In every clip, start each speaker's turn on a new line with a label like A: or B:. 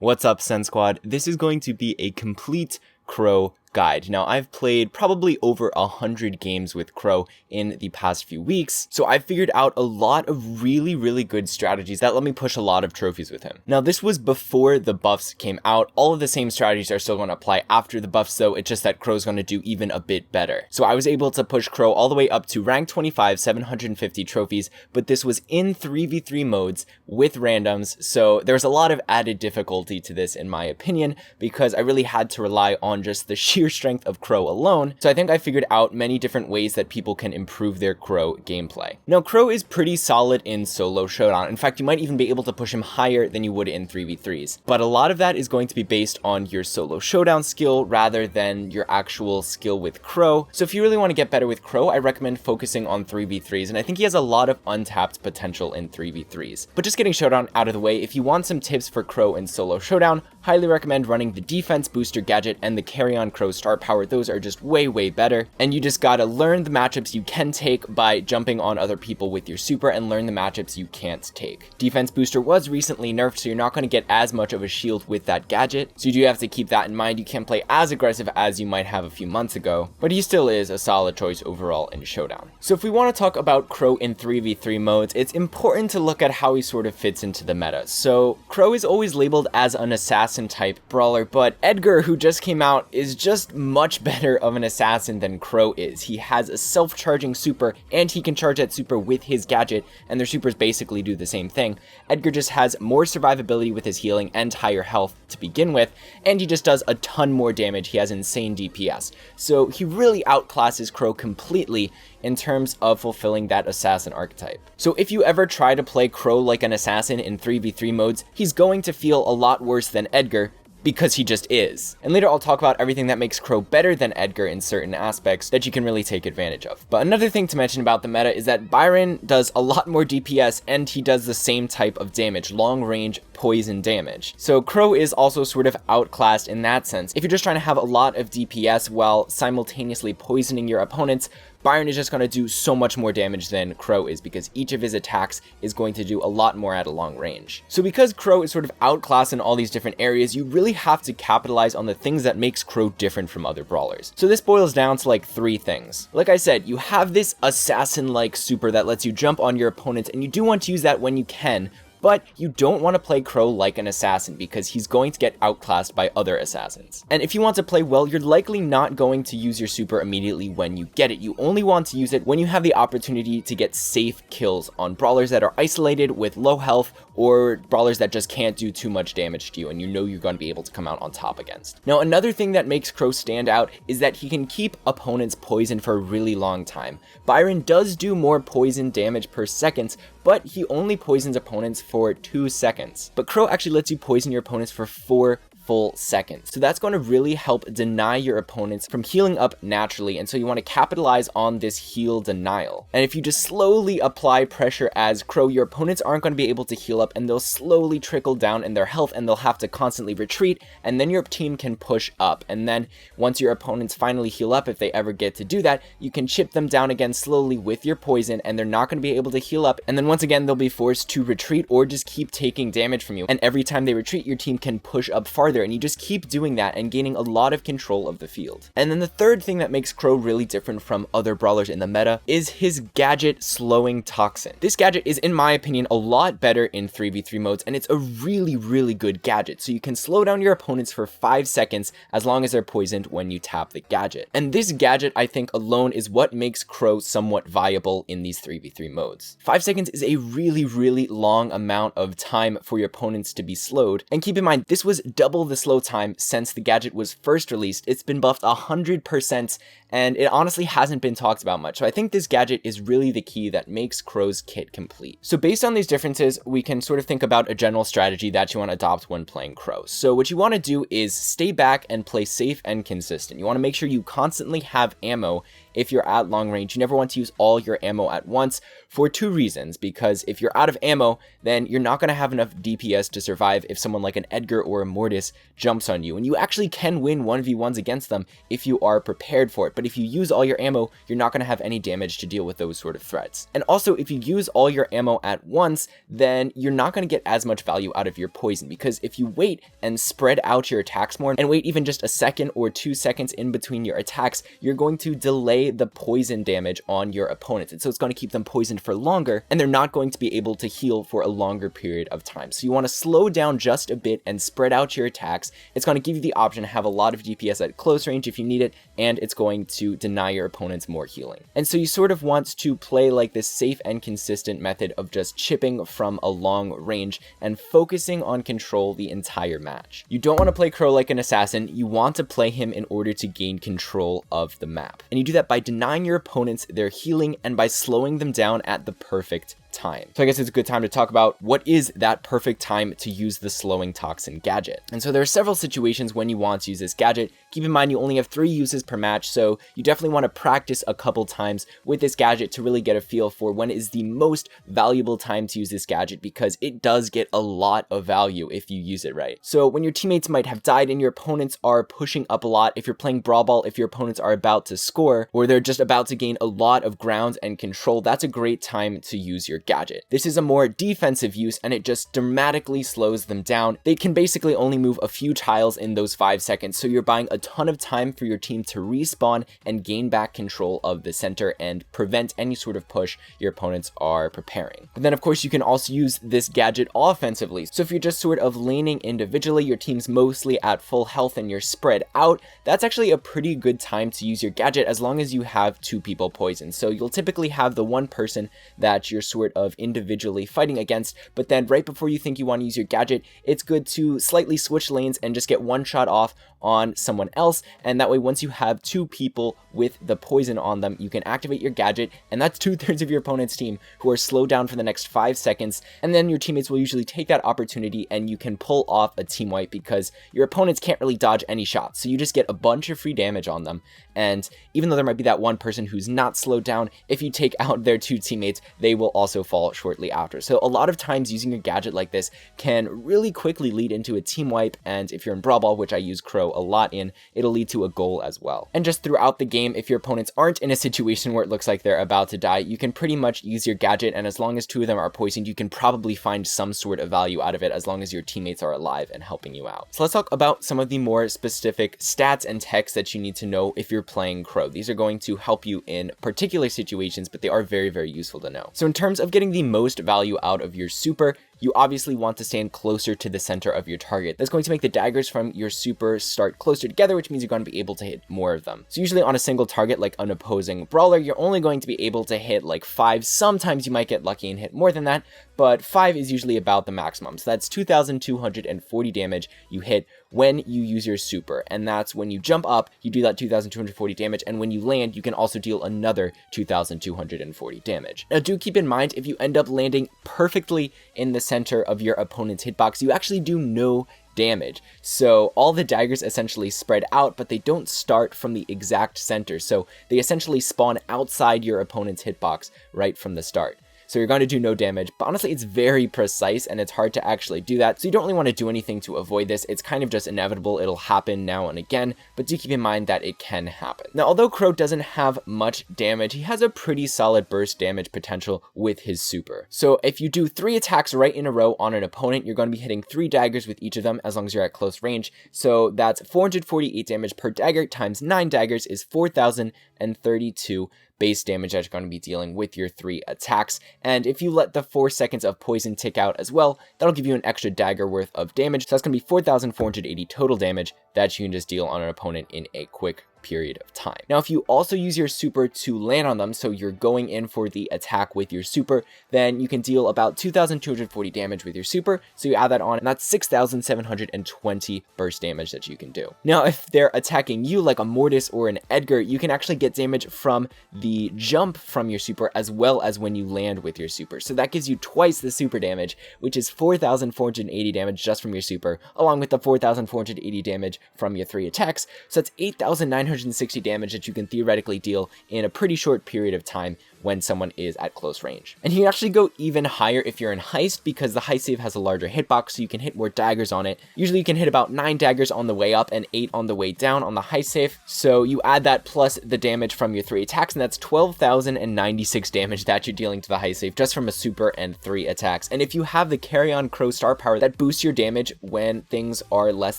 A: What's up, Sen Squad? This is going to be a complete Crow guide. Now, I've played probably over 100 games with Crow in the past few weeks, so I've figured out a lot of really good strategies that let me push a lot of trophies with him. Now, this was before the buffs came out. All of the same strategies are still going to apply after the buffs, though. It's just that Crow's going to do even a bit better. So I was able to push Crow all the way up to rank 25, 750 trophies, but this was in 3v3 modes with randoms, so there's a lot of added difficulty to this in my opinion, because I really had to rely on just the sheer strength of Crow alone. So I think I figured out many different ways that people can improve their Crow gameplay. Now, Crow is pretty solid in solo showdown. In fact, you might even be able to push him higher than you would in 3v3s. But a lot of that is going to be based on your solo showdown skill rather than your actual skill with Crow. So if you really want to get better with Crow, I recommend focusing on 3v3s, and I think he has a lot of untapped potential in 3v3s. But just getting showdown out of the way, if you want some tips for Crow in solo showdown, highly recommend running the defense booster gadget and the carry on Crow star power. Those are just way better, and you just gotta learn the matchups you can take by jumping on other people with your super and learn the matchups you can't take. Defense booster was recently nerfed, so you're not going to get as much of a shield with that gadget, so you do have to keep that in mind. You can't play as aggressive as you might have a few months ago, but he still is a solid choice overall in showdown. So if we want to talk about Crow in 3v3 modes, it's important to look at how he sort of fits into the meta. So Crow is always labeled as an assassin type brawler, but Edgar, who just came out, is just much better of an assassin than Crow is. He has a self-charging super, and he can charge that super with his gadget, and their supers basically do the same thing. Edgar just has more survivability with his healing and higher health to begin with, and he just does a ton more damage. He has insane DPS. So he really outclasses Crow completely in terms of fulfilling that assassin archetype. So if you ever try to play Crow like an assassin in 3v3 modes, he's going to feel a lot worse than Edgar, because he just is. And later I'll talk about everything that makes Crow better than Edgar in certain aspects that you can really take advantage of. But another thing to mention about the meta is that Byron does a lot more DPS, and he does the same type of damage, long range poison damage. So Crow is also sort of outclassed in that sense. If you're just trying to have a lot of DPS while simultaneously poisoning your opponents, Byron is just going to do so much more damage than Crow is, because each of his attacks is going to do a lot more at a long range. So because Crow is sort of outclassed in all these different areas, you really have to capitalize on the things that makes Crow different from other brawlers. So this boils down to like 3 things. Like I said, you have this assassin-like super that lets you jump on your opponents, and you do want to use that when you can, but you don't want to play Crow like an assassin because he's going to get outclassed by other assassins. And if you want to play well, you're likely not going to use your super immediately when you get it. You only want to use it when you have the opportunity to get safe kills on brawlers that are isolated with low health, or brawlers that just can't do too much damage to you and you know you're going to be able to come out on top against. Now, another thing that makes Crow stand out is that he can keep opponents poisoned for a really long time. Byron does do more poison damage per second, but he only poisons opponents for 2 seconds. But Crow actually lets you poison your opponents for 4 full seconds. So that's going to really help deny your opponents from healing up naturally, and so you want to capitalize on this heal denial. And if you just slowly apply pressure as Crow, your opponents aren't going to be able to heal up, and they'll slowly trickle down in their health, and they'll have to constantly retreat, and then your team can push up. And then once your opponents finally heal up, if they ever get to do that, you can chip them down again slowly with your poison, and they're not going to be able to heal up, and then once again they'll be forced to retreat or just keep taking damage from you. And every time they retreat, your team can push up farther, and you just keep doing that and gaining a lot of control of the field. And then the third thing that makes Crow really different from other brawlers in the meta is his gadget slowing toxin. This gadget is, in my opinion, a lot better in 3v3 modes, and it's a really good gadget. So you can slow down your opponents for 5 seconds as long as they're poisoned when you tap the gadget. And this gadget, I think, alone is what makes Crow somewhat viable in these 3v3 modes. 5 seconds is a really long amount of time for your opponents to be slowed. And keep in mind, this was double the slow time since the gadget was first released. It's been buffed 100%, and it honestly hasn't been talked about much. So I think this gadget is really the key that makes Crow's kit complete. So based on these differences, we can sort of think about a general strategy that you want to adopt when playing Crow. So what you want to do is stay back and play safe and consistent. You want to make sure you constantly have ammo if you're at long range, you never want to use all your ammo at once for two reasons. Because if you're out of ammo, then you're not going to have enough DPS to survive if someone like an Edgar or a Mortis jumps on you. And you actually can win 1v1s against them if you are prepared for it. But if you use all your ammo, you're not going to have any damage to deal with those sort of threats. And also, if you use all your ammo at once, then you're not going to get as much value out of your poison. Because if you wait and spread out your attacks more and wait even just a second or 2 seconds in between your attacks, you're going to delay the poison damage on your opponents. And so it's going to keep them poisoned for longer, and they're not going to be able to heal for a longer period of time. So you want to slow down just a bit and spread out your attacks. It's going to give you the option to have a lot of DPS at close range if you need it, and it's going to deny your opponents more healing. And so you sort of want to play like this safe and consistent method of just chipping from a long range and focusing on control the entire match. You don't want to play Crow like an assassin. You want to play him in order to gain control of the map. And you do that by denying your opponents their healing and by slowing them down at the perfect time. So I guess it's a good time to talk about what is that perfect time to use the slowing toxin gadget. And so there are several situations when you want to use this gadget. Keep in mind you only have 3 uses per match, so you definitely want to practice a couple times with this gadget to really get a feel for when is the most valuable time to use this gadget, because it does get a lot of value if you use it right. So when your teammates might have died and your opponents are pushing up a lot, if you're playing Brawl Ball, if your opponents are about to score, or they're just about to gain a lot of ground and control, that's a great time to use your gadget. This is a more defensive use, and it just dramatically slows them down. They can basically only move a few tiles in those 5 seconds, so you're buying a ton of time for your team to respawn and gain back control of the center and prevent any sort of push your opponents are preparing. But then of course you can also use this gadget offensively. So if you're just sort of laning individually, your team's mostly at full health and you're spread out, that's actually a pretty good time to use your gadget as long as you have 2 people poisoned. So you'll typically have the one person that you're sort of individually fighting against, but then right before you think you want to use your gadget, it's good to slightly switch lanes and just get one shot off on someone else, and that way once you have 2 people with the poison on them, you can activate your gadget, and that's 2/3 of your opponent's team who are slowed down for the next 5 seconds, and then your teammates will usually take that opportunity and you can pull off a team wipe because your opponents can't really dodge any shots, so you just get a bunch of free damage on them. And even though there might be that one person who's not slowed down, if you take out their 2 teammates, they will also fall shortly after. So a lot of times using your gadget like this can really quickly lead into a team wipe, and if you're in Brawl Ball, which I use Crow a lot in, it'll lead to a goal as well. And just throughout the game, if your opponents aren't in a situation where it looks like they're about to die, you can pretty much use your gadget, and as long as 2 of them are poisoned, you can probably find some sort of value out of it as long as your teammates are alive and helping you out. So let's talk about some of the more specific stats and techs that you need to know if you're playing Crow. These are going to help you in particular situations, but they are very, very useful to know. So in terms of getting the most value out of your super, you obviously want to stand closer to the center of your target. That's going to make the daggers from your super start closer together, which means you're going to be able to hit more of them. So usually on a single target, like an opposing brawler, you're only going to be able to hit like 5. Sometimes you might get lucky and hit more than that, but 5 is usually about the maximum. So that's 2,240 damage you hit when you use your super, and that's when you jump up, you do that 2,240 damage, and when you land, you can also deal another 2,240 damage. Now do keep in mind, if you end up landing perfectly in the center of your opponent's hitbox, you actually do no damage. So all the daggers essentially spread out, but they don't start from the exact center, so they essentially spawn outside your opponent's hitbox right from the start. So you're going to do no damage, but honestly it's very precise and it's hard to actually do that, so you don't really want to do anything to avoid this. It's kind of just inevitable, it'll happen now and again, but do keep in mind that it can happen. Now although Crow doesn't have much damage, he has a pretty solid burst damage potential with his super. So if you do 3 attacks right in a row on an opponent, you're going to be hitting 3 daggers with each of them as long as you're at close range. So that's 448 damage per dagger times 9 daggers is 4,032 base damage that you're going to be dealing with your 3 attacks. And if you let the 4 seconds of poison tick out as well, that'll give you an extra dagger worth of damage. So that's going to be 4,480 total damage that you can just deal on an opponent in a quick period of time. Now, if you also use your super to land on them, so you're going in for the attack with your super, then you can deal about 2,240 damage with your super. So you add that on, and that's 6,720 burst damage that you can do. Now, if they're attacking you like a Mortis or an Edgar, you can actually get damage from the jump from your super as well as when you land with your super. So that gives you twice the super damage, which is 4,480 damage just from your super, along with the 4,480 damage from your 3 attacks. So that's 8,900 960 damage that you can theoretically deal in a pretty short period of time when someone is at close range. And you can actually go even higher if you're in Heist, because the Heist save has a larger hitbox, so you can hit more daggers on it. Usually you can hit about 9 daggers on the way up and 8 on the way down on the Heist save. So you add that plus the damage from your 3 attacks, and that's 12,096 damage that you're dealing to the Heist save just from a super and 3 attacks. And if you have the Carry On Crow star power that boosts your damage when things are less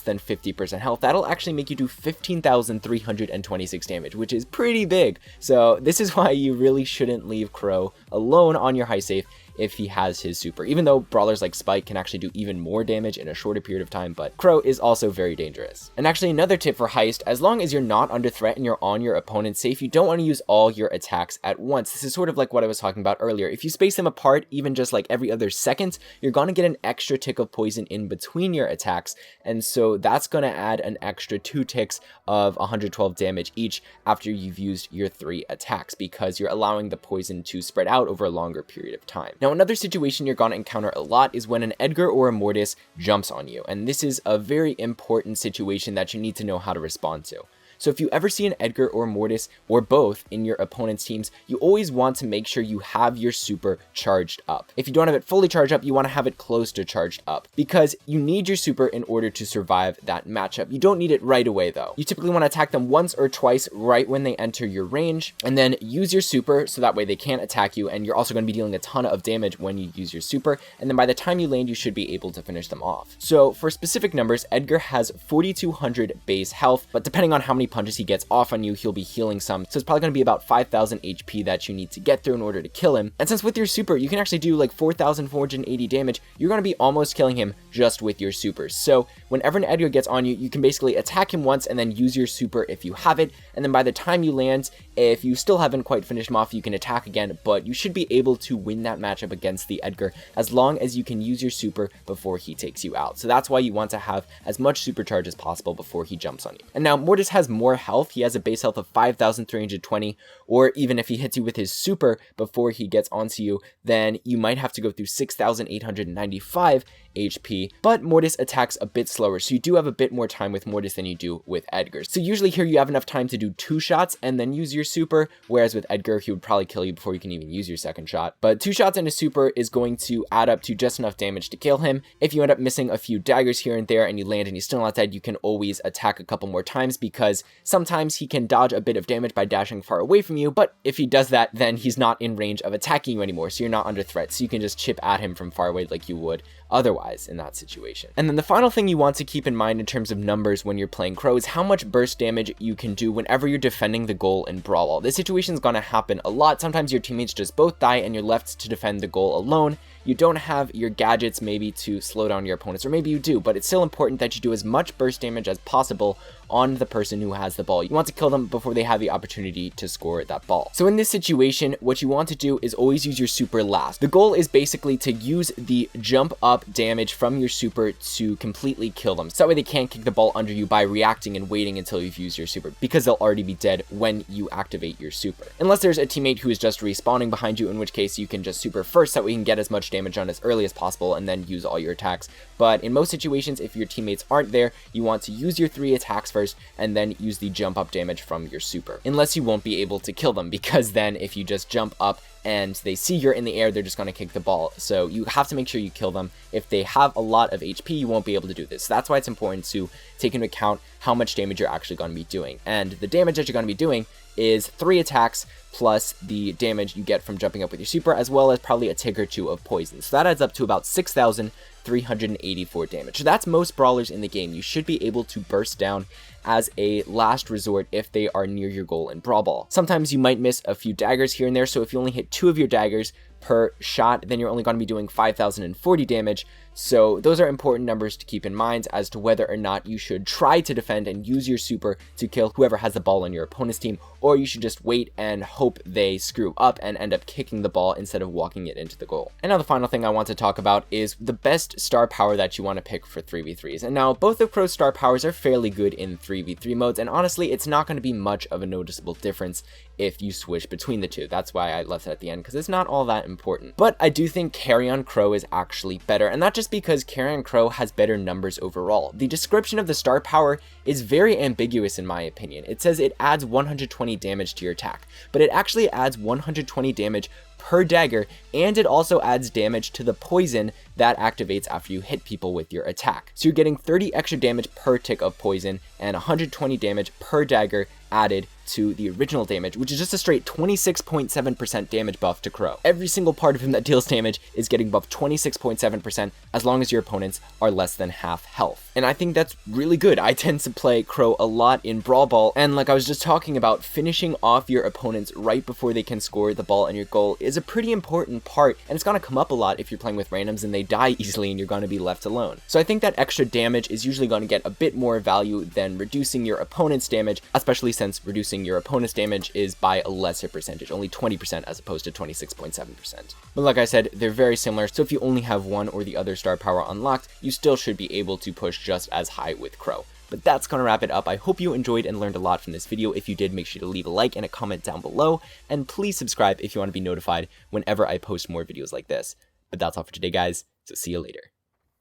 A: than 50% health, that'll actually make you do 15,326 damage, which is pretty big. So this is why you really shouldn't leave Crow alone on your high save if he has his super, even though brawlers like Spike can actually do even more damage in a shorter period of time, but Crow is also very dangerous. And actually another tip for Heist, as long as you're not under threat and you're on your opponent's safe, you don't want to use all your attacks at once. This is sort of like what I was talking about earlier. If you space them apart, even just like every other second, you're going to get an extra tick of poison in between your attacks, and so that's going to add an extra 2 ticks of 112 damage each after you've used your 3 attacks, because you're allowing the poison to spread out over a longer period of time. Now, another situation you're going to encounter a lot is when an Edgar or a Mortis jumps on you, and this is a very important situation that you need to know how to respond to. So if you ever see an Edgar or Mortis or both in your opponent's teams, you always want to make sure you have your super charged up. If you don't have it fully charged up, you want to have it close to charged up, because you need your super in order to survive that matchup. You don't need it right away though. You typically want to attack them once or twice right when they enter your range, and then use your super so that way they can't attack you, and you're also going to be dealing a ton of damage when you use your super, and then by the time you land, you should be able to finish them off. So for specific numbers, Edgar has 4,200 base health, but depending on how many punches he gets off on you, he'll be healing some, so it's probably going to be about 5,000 HP that you need to get through in order to kill him. And since with your super you can actually do like 4,480 damage, you're going to be almost killing him just with your super. So whenever an Edgar gets on you, you can basically attack him once and then use your super if you have it, and then by the time you land, if you still haven't quite finished him off, you can attack again, but you should be able to win that matchup against the Edgar as long as you can use your super before he takes you out. So that's why you want to have as much supercharge as possible before he jumps on you. And now Mortis has more health. He has a base health of 5,320, or even if he hits you with his super before he gets onto you, then you might have to go through 6,895 HP, but Mortis attacks a bit slower, so you do have a bit more time with Mortis than you do with Edgar. So usually here you have enough time to do 2 shots and then use your super, whereas with Edgar, he would probably kill you before you can even use your second shot. But 2 shots and a super is going to add up to just enough damage to kill him. If you end up missing a few daggers here and there and you land and he's still not dead, you can always attack a couple more times, because sometimes he can dodge a bit of damage by dashing far away from you, but if he does that, then he's not in range of attacking you anymore, so you're not under threat, so you can just chip at him from far away like you would otherwise in that situation. And then the final thing you want to keep in mind in terms of numbers when you're playing Crow is how much burst damage you can do whenever you're defending the goal in Brawl. This situation is going to happen a lot. Sometimes your teammates just both die and you're left to defend the goal alone. You don't have your gadgets maybe to slow down your opponents, or maybe you do, but it's still important that you do as much burst damage as possible on the person who has the ball. You want to kill them before they have the opportunity to score that ball. So in this situation, what you want to do is always use your super last. The goal is basically to use the jump up damage from your super to completely kill them, so that way they can't kick the ball under you by reacting and waiting until you've used your super, because they'll already be dead when you activate your super. Unless there's a teammate who is just respawning behind you, in which case you can just super first, so that we can get as much damage on as early as possible and then use all your attacks. But in most situations, if your teammates aren't there, you want to use your 3 attacks first and then use the jump up damage from your super, unless you won't be able to kill them, because then if you just jump up and they see you're in the air, they're just going to kick the ball. So you have to make sure you kill them. If they have a lot of HP, you won't be able to do this. So that's why it's important to take into account how much damage you're actually going to be doing. And the damage that you're going to be doing is 3 attacks plus the damage you get from jumping up with your super, as well as probably a tick or 2 of poison. So that adds up to about 6,384 damage. So that's most brawlers in the game. You should be able to burst down as a last resort if they are near your goal in Brawl Ball. Sometimes you might miss a few daggers here and there, so if you only hit 2 of your daggers per shot, then you're only going to be doing 5,040 damage. So those are important numbers to keep in mind as to whether or not you should try to defend and use your super to kill whoever has the ball on your opponent's team, or you should just wait and hope they screw up and end up kicking the ball instead of walking it into the goal. And now the final thing I want to talk about is the best star power that you want to pick for 3v3s. And now both of Crow's star powers are fairly good in 3v3 modes, and honestly it's not going to be much of a noticeable difference if you switch between the two. That's why I left it at the end, because it's not all that important. But I do think Carry On Crow is actually better, and that just just because carrying Crow has better numbers overall. The description of the star power is very ambiguous in my opinion. It says it adds 120 damage to your attack, but it actually adds 120 damage per dagger, and it also adds damage to the poison that activates after you hit people with your attack. So you're getting 30 extra damage per tick of poison and 120 damage per dagger added to the original damage, which is just a straight 26.7% damage buff to Crow. Every single part of him that deals damage is getting buffed 26.7% as long as your opponents are less than half health. And I think that's really good. I tend to play Crow a lot in Brawl Ball, and like I was just talking about, finishing off your opponents right before they can score the ball on your goal is a pretty important part, and it's gonna come up a lot if you're playing with randoms and they die easily and you're gonna be left alone. So I think that extra damage is usually gonna get a bit more value than reducing your opponent's damage, especially since reducing your opponent's damage is by a lesser percentage, only 20% as opposed to 26.7%. But like I said, they're very similar, so if you only have one or the other star power unlocked, you still should be able to push just as high with Crow. But that's gonna wrap it up. I hope you enjoyed and learned a lot from this video. If you did, make sure to leave a like and a comment down below, and please subscribe if you want to be notified whenever I post more videos like this. But that's all for today, guys, so see you later.